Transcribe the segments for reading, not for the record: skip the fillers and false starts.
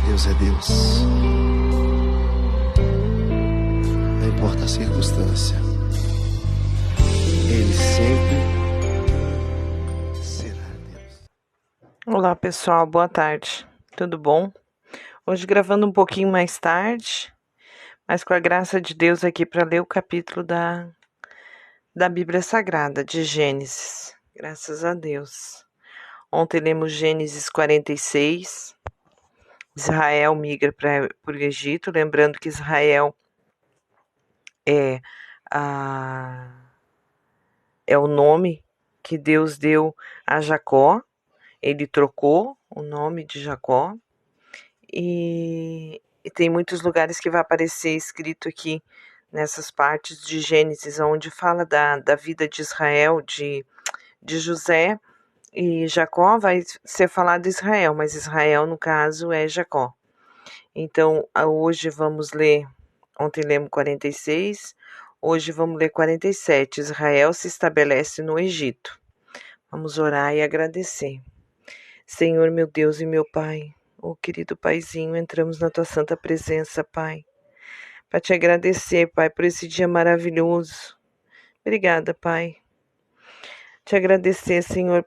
Deus é Deus. Não importa a circunstância, Ele sempre será Deus. Olá pessoal, boa tarde, tudo bom? Hoje gravando um pouquinho mais tarde, mas com a graça de Deus aqui para ler o capítulo da Bíblia Sagrada, de Gênesis, graças a Deus. Ontem lemos Gênesis 46, Israel migra para o Egito, lembrando que Israel é o nome que Deus deu a Jacó. Ele trocou o nome de Jacó e tem muitos lugares que vai aparecer escrito aqui nessas partes de Gênesis, onde fala da vida de Israel, de José, e Jacó vai ser falado de Israel, mas Israel no caso é Jacó. Então hoje vamos ler, ontem lemos 46, hoje vamos ler 47, Israel se estabelece no Egito. Vamos orar e agradecer. Senhor, meu Deus e meu Pai, querido Paizinho, entramos na Tua santa presença, Pai, para Te agradecer, Pai, por esse dia maravilhoso. Obrigada, Pai. Te agradecer, Senhor,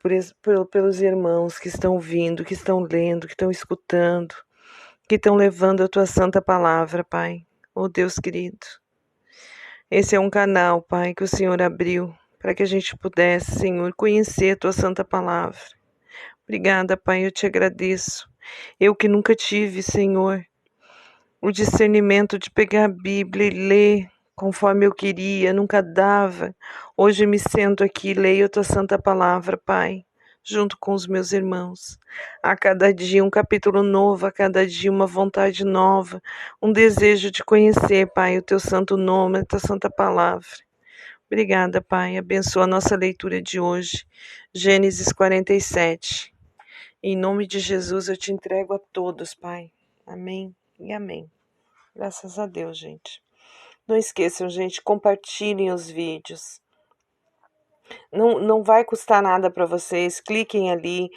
pelos irmãos que estão vindo, que estão lendo, que estão escutando, que estão levando a Tua santa palavra, Pai. Deus querido, esse é um canal, Pai, que o Senhor abriu para que a gente pudesse, Senhor, conhecer a Tua santa palavra. Obrigada, Pai, eu Te agradeço. Eu que nunca tive, Senhor, o discernimento de pegar a Bíblia e ler conforme eu queria, nunca dava. Hoje me sento aqui e leio a Tua santa palavra, Pai, junto com os meus irmãos. A cada dia um capítulo novo, a cada dia uma vontade nova, um desejo de conhecer, Pai, o Teu santo nome, a Tua santa palavra. Obrigada, Pai, abençoa a nossa leitura de hoje, Gênesis 47. Em nome de Jesus eu Te entrego a todos, Pai. Amém e amém. Graças a Deus, gente. Não esqueçam, gente, compartilhem os vídeos. Não vai custar nada para vocês. Cliquem ali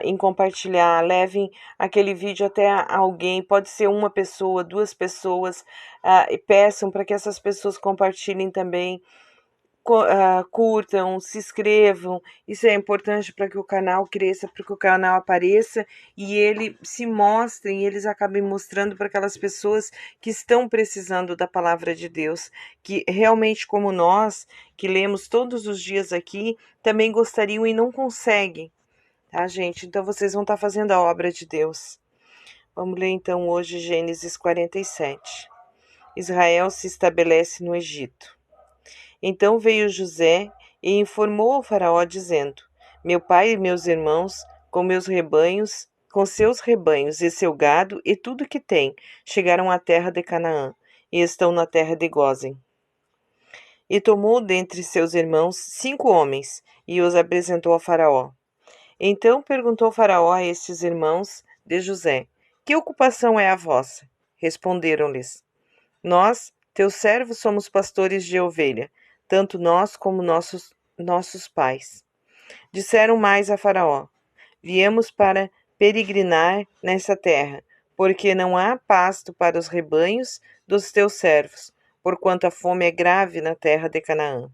em compartilhar. Levem aquele vídeo até alguém. Pode ser uma pessoa, duas pessoas. E peçam para que essas pessoas compartilhem também. Curtam, se inscrevam. Isso é importante para que o canal cresça, para que o canal apareça e ele se mostre, e eles acabem mostrando para aquelas pessoas que estão precisando da palavra de Deus, que realmente, como nós, que lemos todos os dias aqui, também gostariam e não conseguem, tá, gente? Então vocês vão estar fazendo a obra de Deus. Vamos ler então hoje Gênesis 47. Israel se estabelece no Egito. Então veio José e informou ao faraó, dizendo: Meu pai e meus irmãos, com seus rebanhos e seu gado e tudo que tem, chegaram à terra de Canaã, e estão na terra de Gósen. E tomou dentre seus irmãos 5 homens, e os apresentou a faraó. Então perguntou faraó a estes irmãos de José: Que ocupação é a vossa? Responderam-lhes: Nós, teus servos, somos pastores de ovelha, tanto nós como nossos pais. Disseram mais a faraó: Viemos para peregrinar nessa terra, porque não há pasto para os rebanhos dos teus servos, porquanto a fome é grave na terra de Canaã.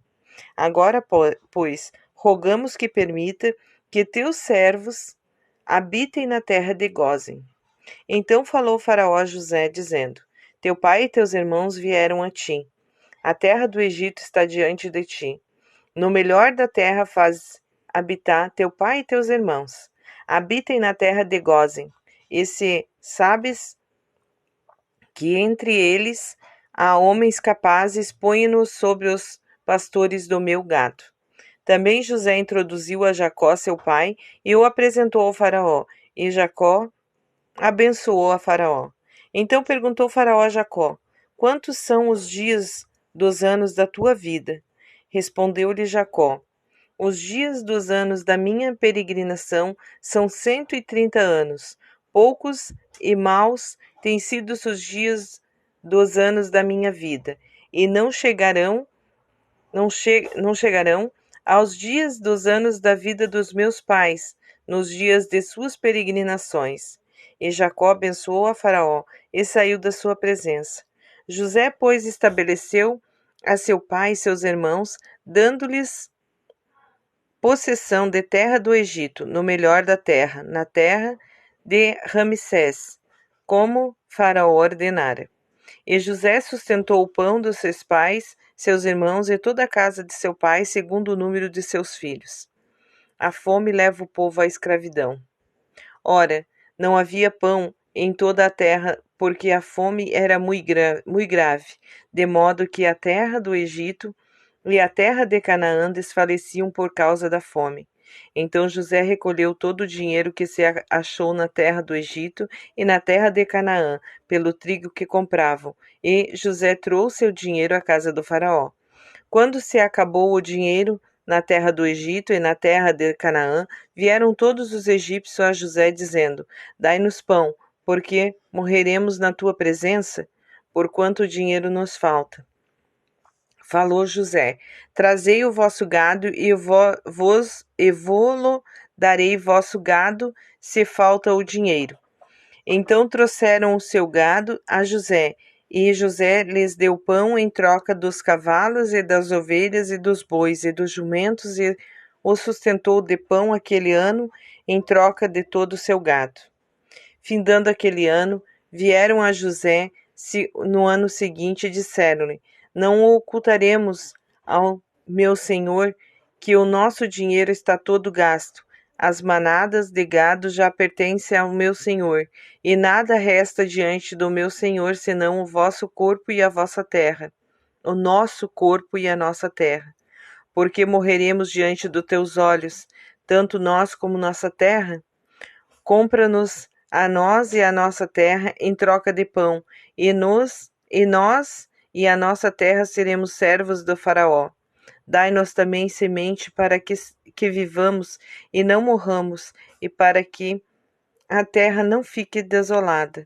Agora, pois, rogamos que permita que teus servos habitem na terra de Gósen. Então falou faraó a José, dizendo: Teu pai e teus irmãos vieram a ti. A terra do Egito está diante de ti. No melhor da terra faz habitar teu pai e teus irmãos. Habitem na terra de Gósen. E se sabes que entre eles há homens capazes, põe-nos sobre os pastores do meu gado. Também José introduziu a Jacó, seu pai, e o apresentou ao faraó. E Jacó abençoou a faraó. Então perguntou faraó a Jacó: Quantos são os dias dos anos da tua vida? Respondeu-lhe Jacó: Os dias dos anos da minha peregrinação são 130 anos. Poucos e maus têm sido os dias dos anos da minha vida, e não chegarão aos dias dos anos da vida dos meus pais, nos dias de suas peregrinações. E Jacó abençoou a Faraó e saiu da sua presença. José, pois, estabeleceu a seu pai e seus irmãos, dando-lhes possessão de terra do Egito, no melhor da terra, na terra de Ramsés, como Faraó ordenara. E José sustentou o pão dos seus pais, seus irmãos e toda a casa de seu pai, segundo o número de seus filhos. A fome leva o povo à escravidão. Ora, não havia pão em toda a terra, porque a fome era muito grave, de modo que a terra do Egito e a terra de Canaã desfaleciam por causa da fome. Então José recolheu todo o dinheiro que se achou na terra do Egito e na terra de Canaã, pelo trigo que compravam, e José trouxe o dinheiro à casa do faraó. Quando se acabou o dinheiro na terra do Egito e na terra de Canaã, vieram todos os egípcios a José, dizendo: Dai-nos pão, porque morreremos na tua presença, porquanto o dinheiro nos falta. Falou José: Trazei o vosso gado e vô-lo darei vosso gado, se falta o dinheiro. Então trouxeram o seu gado a José, e José lhes deu pão em troca dos cavalos e das ovelhas e dos bois e dos jumentos, e o sustentou de pão aquele ano em troca de todo o seu gado. Findando aquele ano, vieram a José no ano seguinte e disseram-lhe: Não ocultaremos ao meu senhor que o nosso dinheiro está todo gasto. As manadas de gado já pertencem ao meu senhor, e nada resta diante do meu senhor senão o vosso corpo e a vossa terra, o nosso corpo e a nossa terra. Porque morreremos diante dos teus olhos, tanto nós como nossa terra? Compra-nos a nós e a nossa terra em troca de pão, e nós e a nossa terra seremos servos do faraó. Dai-nos também semente para que vivamos e não morramos, e para que a terra não fique desolada.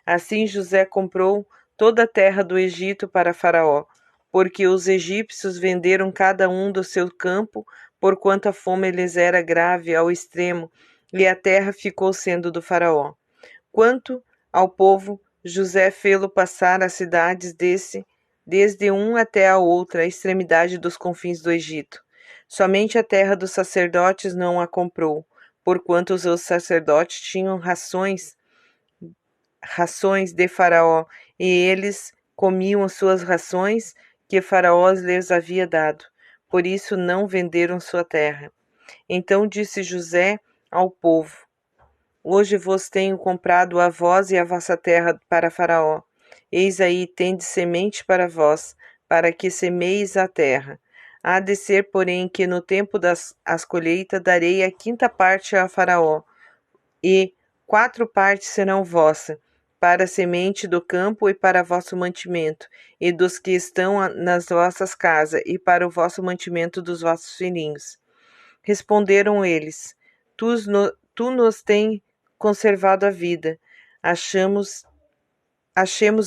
Assim José comprou toda a terra do Egito para Faraó, porque os egípcios venderam cada um do seu campo, porquanto a fome lhes era grave ao extremo, e a terra ficou sendo do Faraó. Quanto ao povo, José fê-lo passar as cidades desde um até a outra, a extremidade dos confins do Egito. Somente a terra dos sacerdotes não a comprou, porquanto os sacerdotes tinham rações de Faraó, e eles comiam as suas rações que Faraó lhes havia dado. Por isso não venderam sua terra. Então disse José ao povo: Hoje vos tenho comprado a vós e a vossa terra para Faraó. Eis aí tendes semente para vós, para que semeis a terra. Há de ser, porém, que no tempo das colheitas darei a quinta parte a Faraó, e 4 partes serão vossa, para a semente do campo e para vosso mantimento, e dos que estão nas vossas casas, e para o vosso mantimento dos vossos filhinhos. Responderam eles: Tu nos tens conservado a vida. Achemos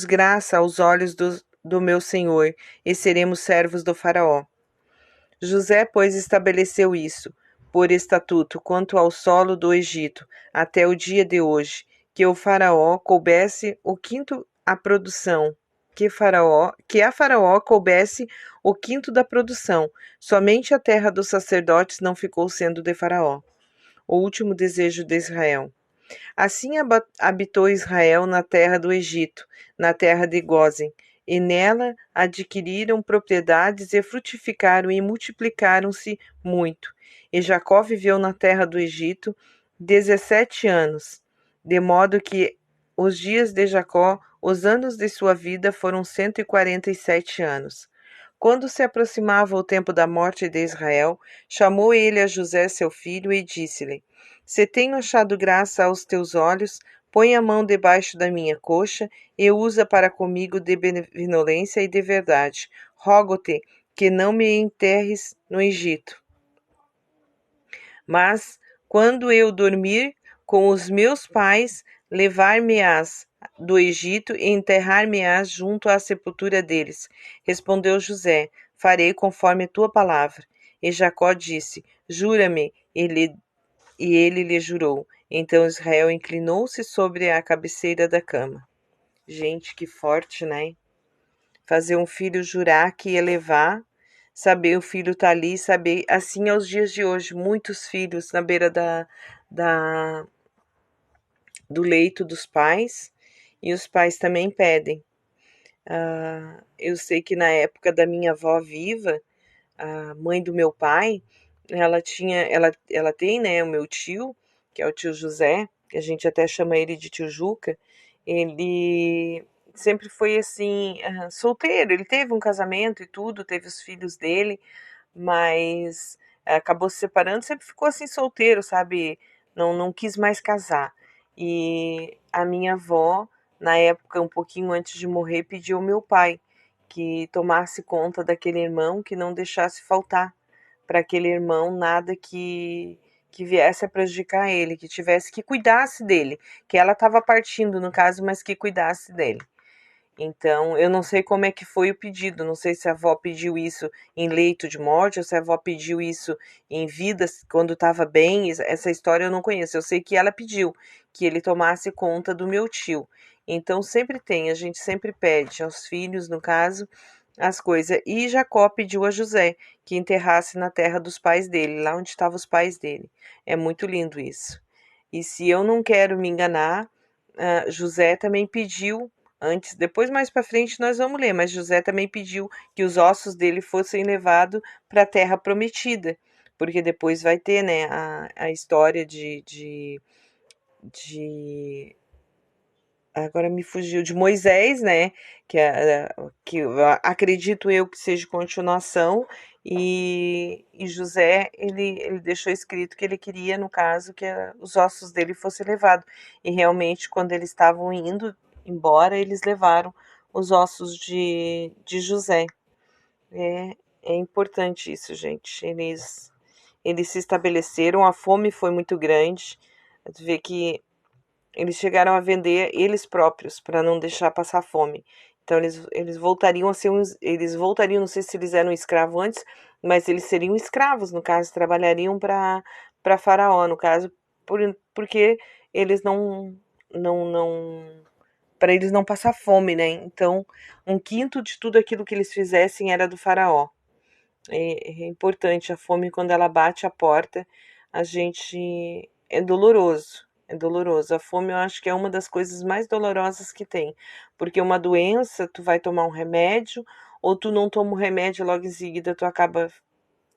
graça aos olhos do meu senhor, e seremos servos do faraó. José, pois, estabeleceu isso, por estatuto, quanto ao solo do Egito, até o dia de hoje, que o faraó coubesse o quinto a produção, que a faraó coubesse o quinto da produção. Somente a terra dos sacerdotes não ficou sendo de faraó. O último desejo de Israel. Assim habitou Israel na terra do Egito, na terra de Gósen, e nela adquiriram propriedades e frutificaram e multiplicaram-se muito. E Jacó viveu na terra do Egito 17 anos, de modo que os dias de Jacó, os anos de sua vida, foram 147 anos. Quando se aproximava o tempo da morte de Israel, chamou ele a José seu filho e disse-lhe: Se tenho achado graça aos teus olhos, põe a mão debaixo da minha coxa e usa para comigo de benevolência e de verdade. Rogo-te que não me enterres no Egito. Mas, quando eu dormir com os meus pais, levar-me-ás do Egito e enterrar-me-ás junto à sepultura deles. Respondeu José: Farei conforme a tua palavra. E Jacó disse: Jura-me. E lhe e ele lhe jurou. Então Israel inclinou-se sobre a cabeceira da cama. Gente, que forte, né? Fazer um filho jurar que ia levar, saber o filho tá ali, saber, assim aos dias de hoje, muitos filhos na beira da, do leito dos pais, e os pais também pedem. Eu sei que na época da minha avó viva, a mãe do meu pai, ela tem, né, o meu tio, que é o tio José, que a gente até chama ele de tio Juca. Ele sempre foi assim, solteiro. Ele teve um casamento e tudo, teve os filhos dele, mas acabou se separando, sempre ficou assim solteiro, sabe? Não quis mais casar. E a minha avó, na época, um pouquinho antes de morrer, pediu ao meu pai que tomasse conta daquele irmão, que não deixasse faltar para aquele irmão nada que viesse a prejudicar ele, que tivesse que cuidasse dele, que ela estava partindo no caso, mas que cuidasse dele. Então, eu não sei como é que foi o pedido, não sei se a avó pediu isso em leito de morte ou se a avó pediu isso em vida, quando estava bem. Essa história eu não conheço. Eu sei que ela pediu que ele tomasse conta do meu tio. Então, sempre tem, a gente sempre pede aos filhos, no caso, as coisas. E Jacó pediu a José que enterrasse na terra dos pais dele, lá onde estavam os pais dele. É muito lindo isso. E se eu não quero me enganar, José também pediu antes, depois mais para frente nós vamos ler, mas José também pediu que os ossos dele fossem levados para a terra prometida, porque depois vai ter, né, a história de agora me fugiu, de Moisés, né, que acredito eu que seja continuação, e José, ele deixou escrito que ele queria, no caso, que os ossos dele fossem levados, e realmente, quando eles estavam indo embora, eles levaram os ossos de José. É importante isso, gente, eles se estabeleceram, a fome foi muito grande, tu vê que eles chegaram a vender eles próprios para não deixar passar fome. Então eles voltariam a ser eles voltariam, não sei se eles eram escravos antes, mas eles seriam escravos, no caso, trabalhariam para Faraó, no caso, porque eles não para eles não passar fome, né? Então, um quinto de tudo aquilo que eles fizessem era do Faraó. É importante, a fome, quando ela bate a porta, a gente. É doloroso. É doloroso. A fome, eu acho que é uma das coisas mais dolorosas que tem. Porque uma doença, tu vai tomar um remédio, ou tu não toma o remédio e logo em seguida tu acaba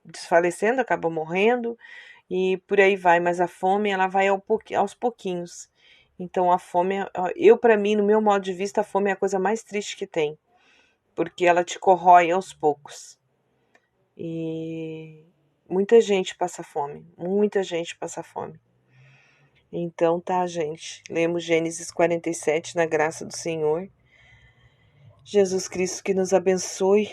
desfalecendo, acaba morrendo, e por aí vai. Mas a fome, ela vai aos pouquinhos. Então, a fome, eu, para mim, no meu modo de vista, a fome é a coisa mais triste que tem. Porque ela te corrói aos poucos. E muita gente passa fome, muita gente passa fome. Então tá, gente. Lemos Gênesis 47 na graça do Senhor. Jesus Cristo que nos abençoe.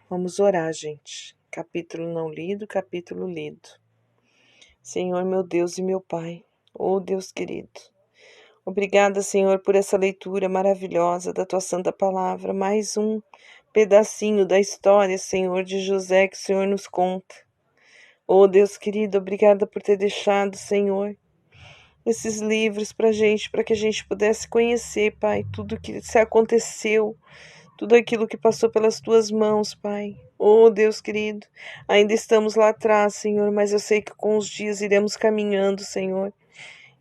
Vamos orar, gente. Capítulo não lido, capítulo lido. Senhor, meu Deus e meu Pai, oh Deus querido. Obrigada, Senhor, por essa leitura maravilhosa da tua santa palavra. Mais um pedacinho da história, Senhor, de José que o Senhor nos conta. Oh, Deus querido, obrigada por ter deixado, Senhor, esses livros para que a gente pudesse conhecer, Pai, tudo que se aconteceu, tudo aquilo que passou pelas tuas mãos, Pai. Oh, Deus querido, ainda estamos lá atrás, Senhor, mas eu sei que com os dias iremos caminhando, Senhor.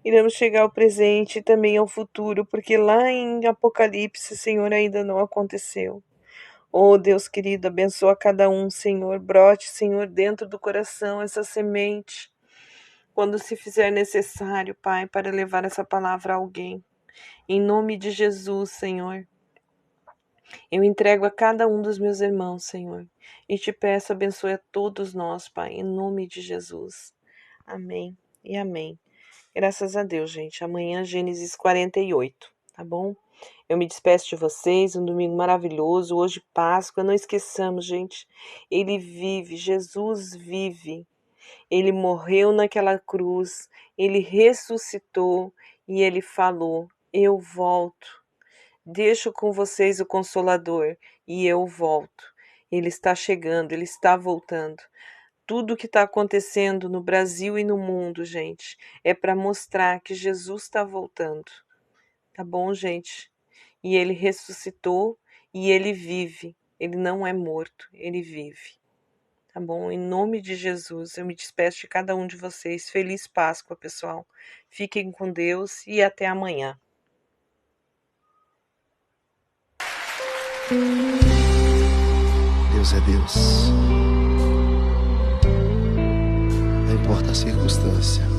Iremos chegar ao presente e também ao futuro, porque lá em Apocalipse, Senhor, ainda não aconteceu. Oh, Deus querido, abençoa cada um, Senhor. Brote, Senhor, dentro do coração essa semente, quando se fizer necessário, Pai, para levar essa palavra a alguém. Em nome de Jesus, Senhor, eu entrego a cada um dos meus irmãos, Senhor, e te peço, abençoe a todos nós, Pai, em nome de Jesus. Amém e amém. Graças a Deus, gente. Amanhã, Gênesis 48, tá bom? Eu me despeço de vocês, um domingo maravilhoso, hoje Páscoa, não esqueçamos, gente, ele vive, Jesus vive, ele morreu naquela cruz, ele ressuscitou e ele falou, eu volto, deixo com vocês o Consolador e eu volto. Ele está chegando, ele está voltando. Tudo que está acontecendo no Brasil e no mundo, gente, é para mostrar que Jesus está voltando. Tá bom, gente? E ele ressuscitou e ele vive. Ele não é morto, ele vive. Tá bom? Em nome de Jesus, eu me despeço de cada um de vocês. Feliz Páscoa, pessoal. Fiquem com Deus e até amanhã. Deus é Deus. Não importa a circunstância.